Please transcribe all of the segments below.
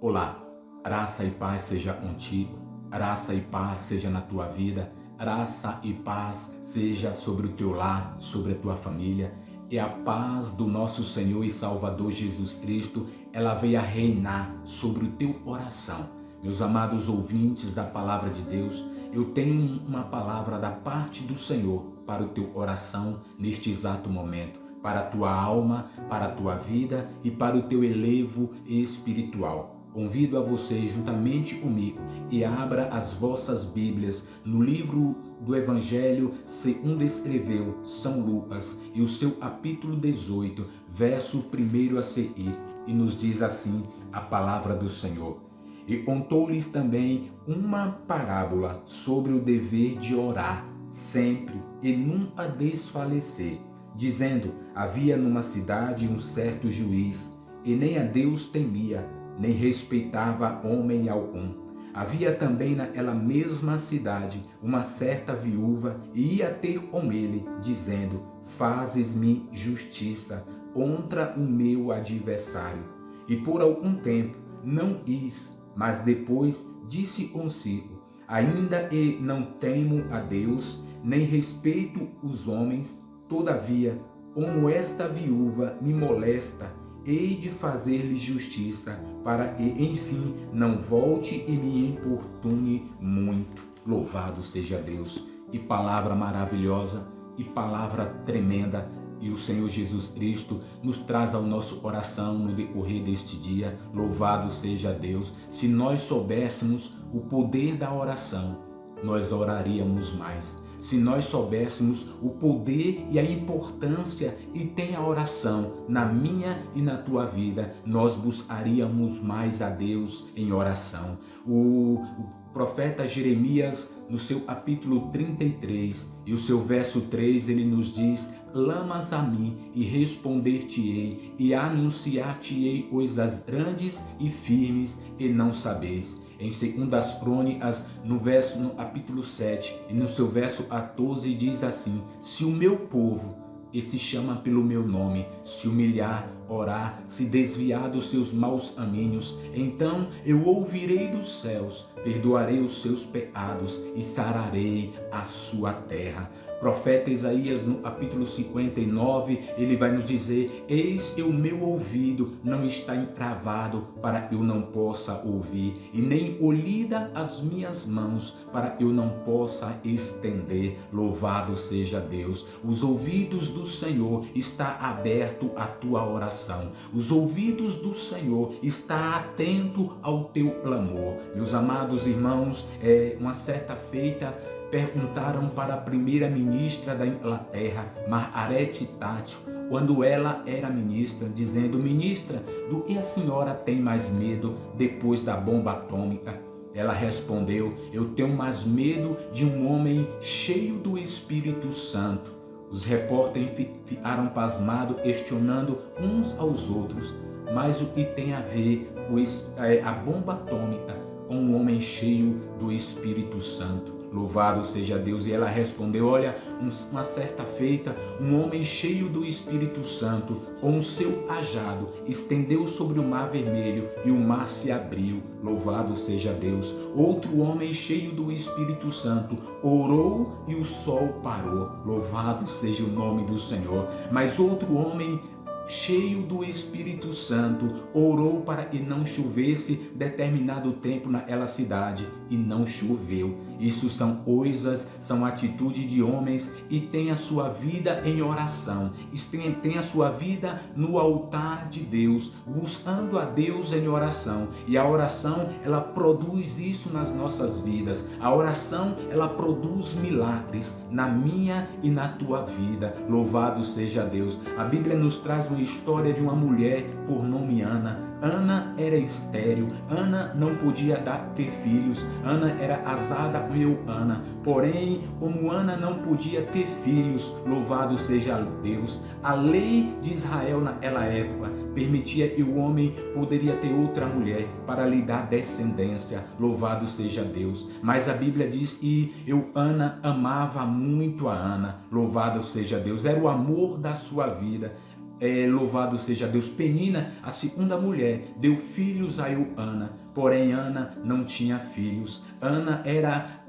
Olá, graça e paz seja contigo, graça e paz seja na tua vida, graça e paz seja sobre o teu lar, sobre a tua família. E a paz do nosso Senhor e Salvador Jesus Cristo, ela venha reinar sobre o teu coração. Meus amados ouvintes da Palavra de Deus, eu tenho uma palavra da parte do Senhor para o teu coração neste exato momento, para a tua alma, para a tua vida e para o teu elevo espiritual. Convido a você, juntamente comigo, e abra as vossas Bíblias no livro do Evangelho segundo escreveu São Lucas, e o seu capítulo 18, verso 1 a seguir, e nos diz assim a palavra do Senhor. E contou-lhes também uma parábola sobre o dever de orar sempre e nunca desfalecer, dizendo: havia numa cidade um certo juiz, e nem a Deus temia, nem respeitava homem algum. Havia também naquela mesma cidade uma certa viúva, e ia ter com ele, dizendo: fazes-me justiça contra o meu adversário. E por algum tempo não quis, mas depois disse consigo: ainda que não temo a Deus, nem respeito os homens, todavia, como esta viúva me molesta, hei de fazer-lhe justiça, para que, enfim, não volte e me importune muito. Louvado seja Deus! Que palavra maravilhosa, e palavra tremenda, e o Senhor Jesus Cristo nos traz ao nosso coração no decorrer deste dia. Louvado seja Deus! Se nós soubéssemos o poder da oração, nós oraríamos mais. Se nós soubéssemos o poder e a importância que tem a oração na minha e na tua vida, nós buscaríamos mais a Deus em oração. O profeta Jeremias, no seu capítulo 33 e o seu verso 3, ele nos diz: clamas a mim e responder-te-ei, e anunciar-te-ei coisas grandes e firmes e não sabeis. Em 2 Crônicas, no capítulo 7 e no seu verso 14, diz assim: se o meu povo, que se chama pelo meu nome, se humilhar, orar, se desviar dos seus maus caminhos, então eu ouvirei dos céus, perdoarei os seus pecados e sararei a sua terra. Profeta Isaías, no capítulo 59, ele vai nos dizer: eis que o meu ouvido não está encravado para que eu não possa ouvir, e nem olhida as minhas mãos para que eu não possa estender. Louvado seja Deus! Os ouvidos do Senhor está aberto à tua oração. Os ouvidos do Senhor está atento ao teu clamor. Meus amados irmãos, uma certa feita perguntaram para a primeira-ministra da Inglaterra, Margaret Thatcher, quando ela era ministra, dizendo: ministra, do que a senhora tem mais medo depois da bomba atômica? Ela respondeu: eu tenho mais medo de um homem cheio do Espírito Santo. Os repórteres ficaram pasmados, questionando uns aos outros: mas o que tem a ver a bomba atômica com um homem cheio do Espírito Santo? Louvado seja Deus! E ela respondeu: olha, uma certa feita, um homem cheio do Espírito Santo, com o seu cajado, estendeu sobre o mar vermelho, e o mar se abriu. Louvado seja Deus! Outro homem cheio do Espírito Santo orou e o sol parou. Louvado seja o nome do Senhor! Mas outro homem cheio do Espírito Santo orou para que não chovesse determinado tempo naquela cidade, e não choveu. Isso são coisas, são atitudes de homens e tem a sua vida em oração, tem a sua vida no altar de Deus, buscando a Deus em oração. E a oração, ela produz isso nas nossas vidas. A oração, ela produz milagres na minha e na tua vida. Louvado seja Deus! A Bíblia nos traz uma história de uma mulher por nome Ana. Ana era estéril, Ana não podia ter filhos, Ana era casada com Eucana. Porém, como Ana não podia ter filhos, louvado seja Deus, a lei de Israel naquela época permitia que o homem poderia ter outra mulher para lhe dar descendência. Louvado seja Deus! Mas a Bíblia diz que Eucana amava muito a Ana. Louvado seja Deus! Era o amor da sua vida. louvado seja Deus, Penina, a segunda mulher, deu filhos a Euana, porém Ana não tinha filhos. Ana era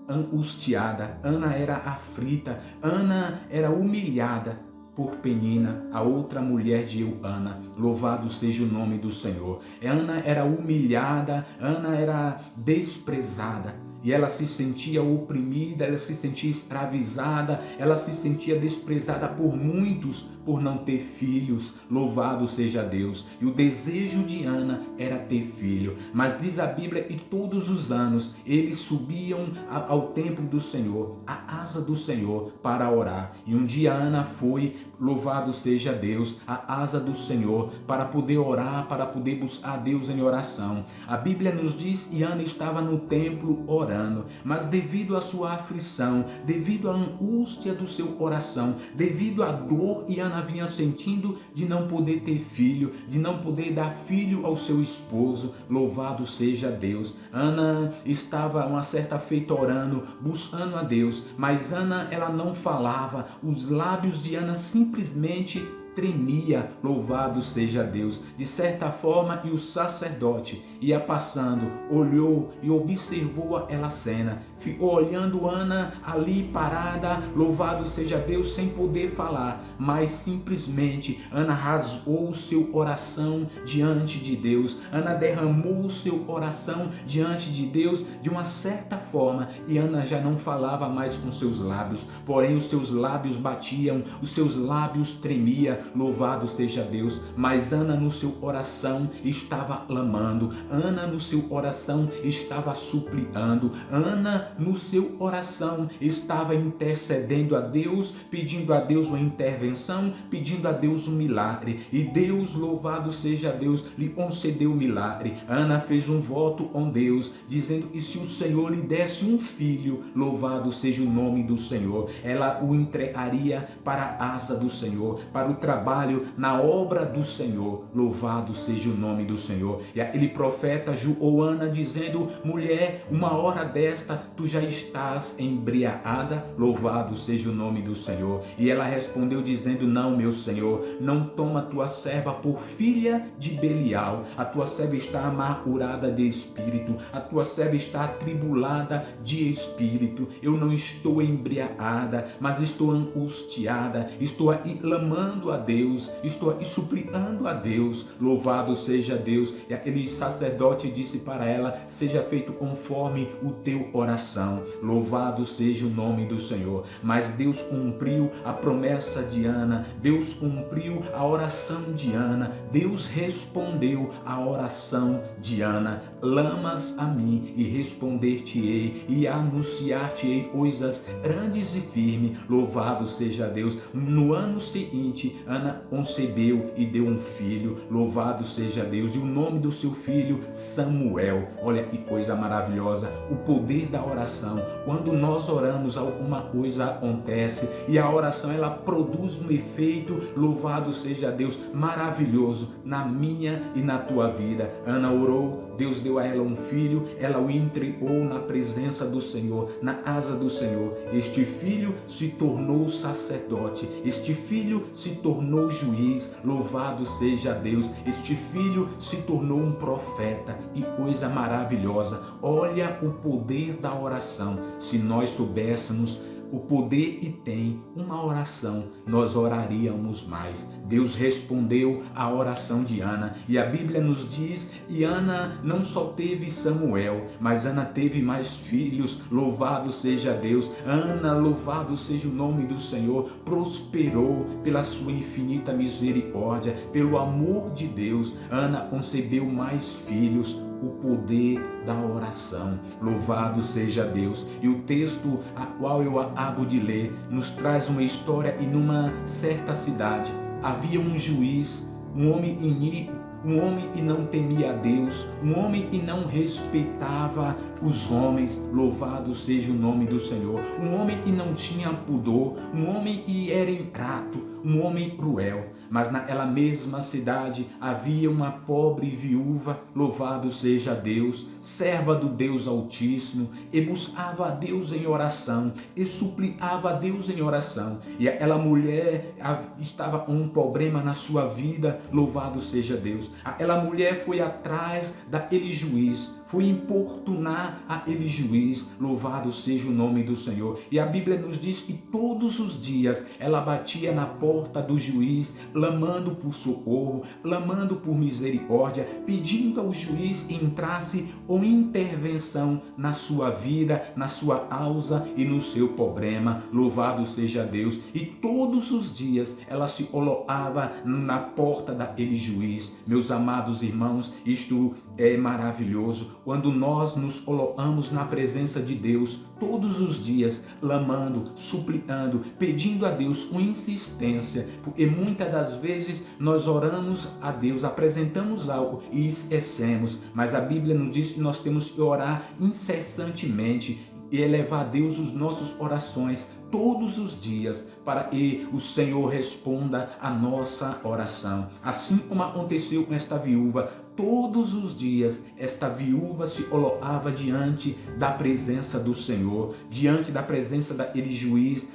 angustiada, Ana era aflita, Ana era humilhada por Penina, a outra mulher de Euana. Louvado seja o nome do Senhor. Ana era humilhada, Ana era desprezada. E ela se sentia oprimida, ela se sentia escravizada, ela se sentia desprezada por muitos por não ter filhos. Louvado seja Deus. E o desejo de Ana era ter filho. Mas diz a Bíblia, e todos os anos eles subiam ao templo do Senhor, à asa do Senhor, para orar. E um dia Ana foi, louvado seja Deus, à asa do Senhor, para poder orar, para poder buscar a Deus em oração. A Bíblia nos diz que Ana estava no templo orando, mas devido à sua aflição, devido à angústia do seu coração, devido à dor que Ana vinha sentindo de não poder ter filho, de não poder dar filho ao seu esposo, louvado seja Deus. Ana estava uma certa feita orando, buscando a Deus, mas Ana, ela não falava, os lábios de Ana simplesmente tremia, louvado seja Deus. De certa forma, e o sacerdote ia passando, olhou e observou aquela cena, ficou olhando Ana ali parada, louvado seja Deus, sem poder falar, mas simplesmente Ana rasgou o seu coração diante de Deus. Ana derramou o seu coração diante de Deus de uma certa forma, e Ana já não falava mais com seus lábios, porém os seus lábios batiam, os seus lábios tremiam, louvado seja Deus. Mas Ana no seu coração estava clamando, Ana no seu coração estava suplicando, Ana no seu coração estava intercedendo a Deus, pedindo a Deus uma intervenção, pedindo a Deus um milagre. E Deus, louvado seja Deus, lhe concedeu o milagre. Ana fez um voto com Deus, dizendo que se o Senhor lhe desse um filho, louvado seja o nome do Senhor, ela o entregaria para a asa do Senhor, para o trabalho na obra do Senhor, louvado seja o nome do Senhor. E aquele profeta julgou Ana dizendo: mulher, uma hora desta tu já estás embriagada, louvado seja o nome do Senhor. E ela respondeu dizendo: não, meu Senhor, não toma tua serva por filha de Belial, a tua serva está amargurada de espírito, a tua serva está atribulada de espírito. Eu não estou embriagada, mas estou angustiada, estou aí clamando a Deus, estou aí suplicando a Deus, louvado seja Deus. E aquele sacerdote disse para ela: seja feito conforme o teu coração, louvado seja o nome do Senhor. Mas Deus cumpriu a promessa de Ana, Deus cumpriu a oração de Ana, Deus respondeu a oração de Ana. Clamas a mim e responder-te-ei e anunciar-te-ei coisas grandes e firmes, louvado seja Deus. No ano seguinte, Ana concebeu e deu um filho, louvado seja Deus, e o nome do seu filho Samuel. Olha que coisa maravilhosa, o poder da oração. Quando nós oramos, alguma coisa acontece, e a oração ela produz um efeito, louvado seja Deus, maravilhoso na minha e na tua vida. Ana orou, Deus deu a ela um filho, ela o entregou na presença do Senhor, na asa do Senhor. Este filho se tornou sacerdote, este filho se tornou juiz, louvado seja Deus. Este filho se tornou um profeta, e coisa maravilhosa. Olha o poder da oração. Se nós soubéssemos o poder que tem uma oração, nós oraríamos mais. Deus respondeu à oração de Ana, e a Bíblia nos diz que Ana não só teve Samuel, mas Ana teve mais filhos, louvado seja Deus. Ana, louvado seja o nome do Senhor, prosperou pela sua infinita misericórdia, pelo amor de Deus. Ana concebeu mais filhos, o poder da oração, louvado seja Deus. E o texto a qual eu acabo de ler nos traz uma história. E numa certa cidade havia um juiz, um homem iníquo, um homem que não temia a Deus, um homem que não respeitava os homens, louvado seja o nome do Senhor, um homem que não tinha pudor, um homem que era ingrato, um homem cruel. mas naquela mesma cidade havia uma pobre viúva, louvado seja Deus, serva do Deus Altíssimo, e buscava a Deus em oração, e suplicava a Deus em oração. E aquela mulher estava com um problema na sua vida, louvado seja Deus. Aquela mulher foi atrás daquele juiz, foi importunar aquele juiz, louvado seja o nome do Senhor. E a Bíblia nos diz que todos os dias ela batia na porta do juiz, clamando por socorro, clamando por misericórdia, pedindo ao juiz que entrasse com intervenção na sua vida, na sua causa e no seu problema, louvado seja Deus. E todos os dias ela se colocava na porta daquele juiz. Meus amados irmãos, isto é maravilhoso, quando nós nos colocamos na presença de Deus todos os dias, clamando, suplicando, pedindo a Deus com insistência, porque muitas das vezes nós oramos a Deus, apresentamos algo e esquecemos, mas a Bíblia nos diz que nós temos que orar incessantemente e elevar a Deus os nossos orações todos os dias, para que o Senhor responda a nossa oração. Assim como aconteceu com esta viúva, todos os dias esta viúva se colocava diante da presença do Senhor, diante da presença daquele juiz,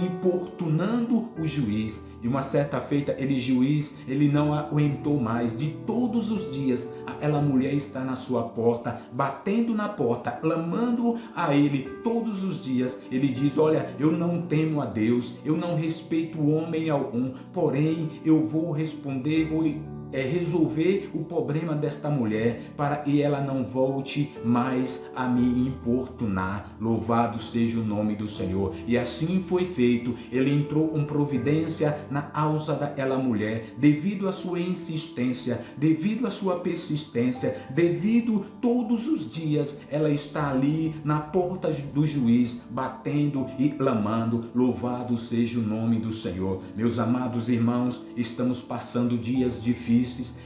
importunando o juiz. E uma certa feita, aquele juiz, ele não aguentou mais. De todos os dias, aquela mulher está na sua porta, batendo na porta, clamando a ele todos os dias. Ele diz: olha, eu não temo a Deus, eu não respeito homem algum, porém eu vou responder, vou resolver o problema desta mulher, para que ela não volte mais a me importunar. Louvado seja o nome do Senhor. E assim foi feito. Ele entrou com providência na causa daquela mulher, devido à sua insistência, devido à sua persistência, devido todos os dias ela está ali na porta do juiz, batendo e clamando. Louvado seja o nome do Senhor. Meus amados irmãos, estamos passando dias difíceis,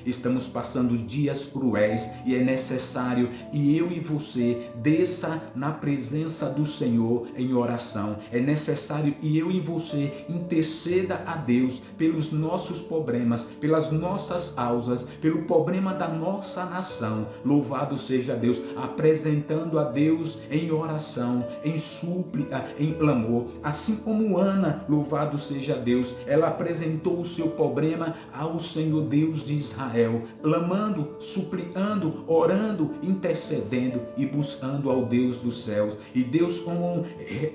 estamos passando dias cruéis, e é necessário que eu e você desça na presença do Senhor em oração. É necessário que eu e você interceda a Deus pelos nossos problemas, pelas nossas causas, pelo problema da nossa nação. Louvado seja Deus, apresentando a Deus em oração, em súplica, em clamor. Assim como Ana, louvado seja Deus, ela apresentou o seu problema ao Senhor Deus de Israel, clamando, suplicando, orando, intercedendo e buscando ao Deus dos céus. E Deus, como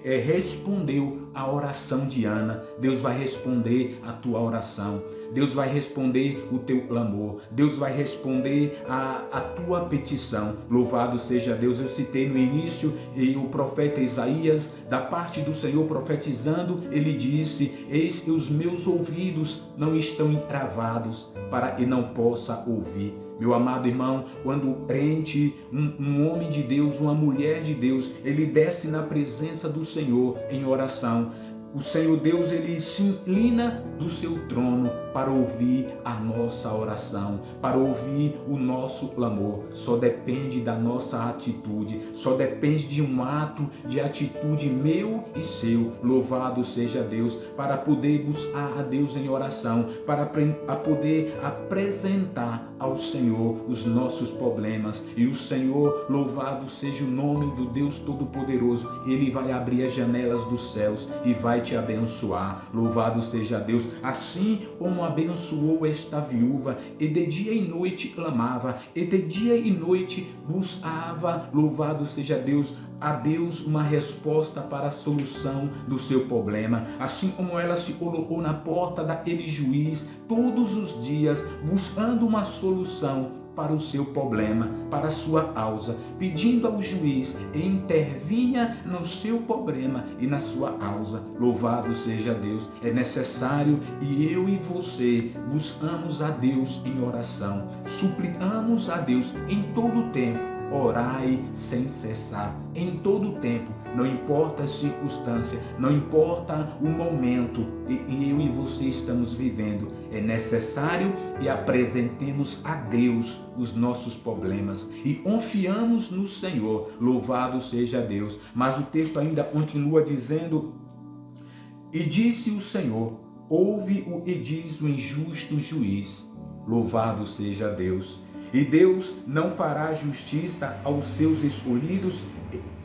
respondeu a oração de Ana, Deus vai responder a tua oração. Deus vai responder o teu clamor, Deus vai responder a tua petição. Louvado seja Deus. Eu citei no início o profeta Isaías, da parte do Senhor profetizando, ele disse: eis que os meus ouvidos não estão entravados, para que não possa ouvir. Meu amado irmão, quando o crente, um homem de Deus, uma mulher de Deus, ele desce na presença do Senhor em oração, o Senhor Deus, ele se inclina do seu trono para ouvir a nossa oração, para ouvir o nosso clamor. Só depende da nossa atitude, só depende de um ato de atitude meu e seu. Louvado seja Deus, para poder buscar a Deus em oração, para poder apresentar ao Senhor os nossos problemas. E o Senhor, louvado seja o nome do Deus Todo-Poderoso, ele vai abrir as janelas dos céus e vai te abençoar. Louvado seja Deus. Assim como abençoou esta viúva, e de dia e noite clamava, e de dia e noite buscava, louvado seja Deus, a Deus uma resposta para a solução do seu problema. Assim como ela se colocou na porta daquele juiz todos os dias, buscando uma solução para o seu problema, para a sua causa, pedindo ao juiz que intervinha no seu problema e na sua causa. Louvado seja Deus. É necessário e eu e você buscamos a Deus em oração, suplicamos a Deus em todo o tempo. Orai sem cessar, em todo o tempo, não importa a circunstância, não importa o momento que eu e você estamos vivendo. É necessário que apresentemos a Deus os nossos problemas e confiamos no Senhor. Louvado seja Deus. Mas o texto ainda continua dizendo: e disse o Senhor: ouve-o e diz o injusto juiz. Louvado seja Deus. E Deus não fará justiça aos seus escolhidos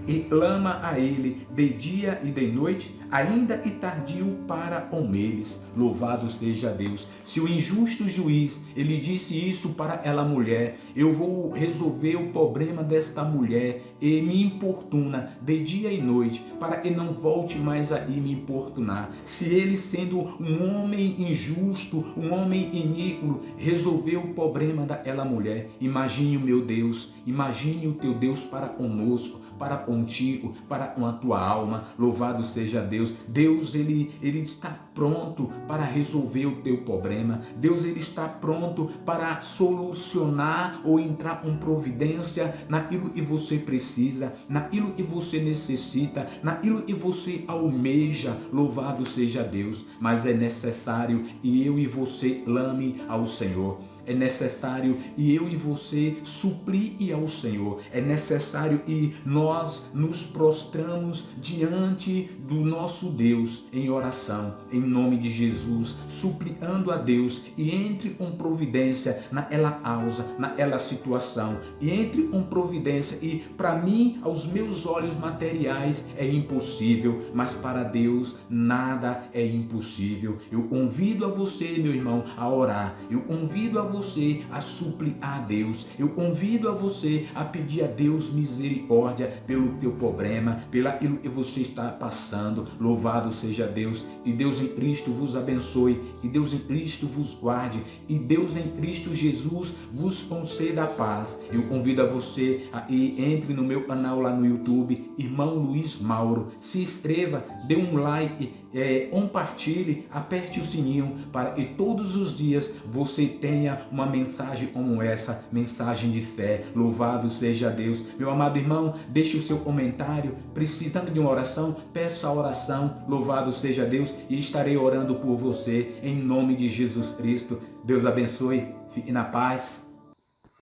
e clama a ele de dia e de noite, ainda e tardio para com eles. Louvado seja Deus. Se o injusto juiz, ele disse isso para aquela mulher, eu vou resolver o problema desta mulher, e me importuna de dia e noite, para que não volte mais a me importunar. Se ele, sendo um homem injusto, um homem iníquo, resolveu o problema daquela mulher, imagine o meu Deus, imagine o teu Deus para conosco, para contigo, para com a tua alma. Louvado seja Deus. Deus, ele está pronto para resolver o teu problema. Deus, ele está pronto para solucionar ou entrar com providência naquilo que você precisa, naquilo que você necessita, naquilo que você almeja. Louvado seja Deus. Mas é necessário que eu e você clame ao Senhor. É necessário e eu e você suplie ao Senhor. É necessário que nós nos prostramos diante do nosso Deus em oração, em nome de Jesus, suplicando a Deus e entre com providência naquela causa, naquela situação, e entre com providência. E para mim, aos meus olhos materiais, é impossível, mas para Deus nada é impossível. Eu convido a você, meu irmão, a orar. Eu convido a você a suplicar a Deus. Eu convido a você a pedir a Deus misericórdia pelo teu problema, pelo aquilo que você está passando. Louvado seja Deus. E Deus em Cristo vos abençoe. E Deus em Cristo vos guarde. E Deus em Cristo Jesus vos conceda a paz. Eu convido a você a ir, entre no meu canal lá no YouTube, Irmão Luiz Mauro. Se inscreva, dê um like, compartilhe, aperte o sininho para que todos os dias você tenha uma mensagem como essa, mensagem de fé. Louvado seja Deus. Meu amado irmão, deixe o seu comentário. Precisando de uma oração, peça a oração. Louvado seja Deus, e estarei orando por você em nome de Jesus Cristo. Deus abençoe. Fique na paz.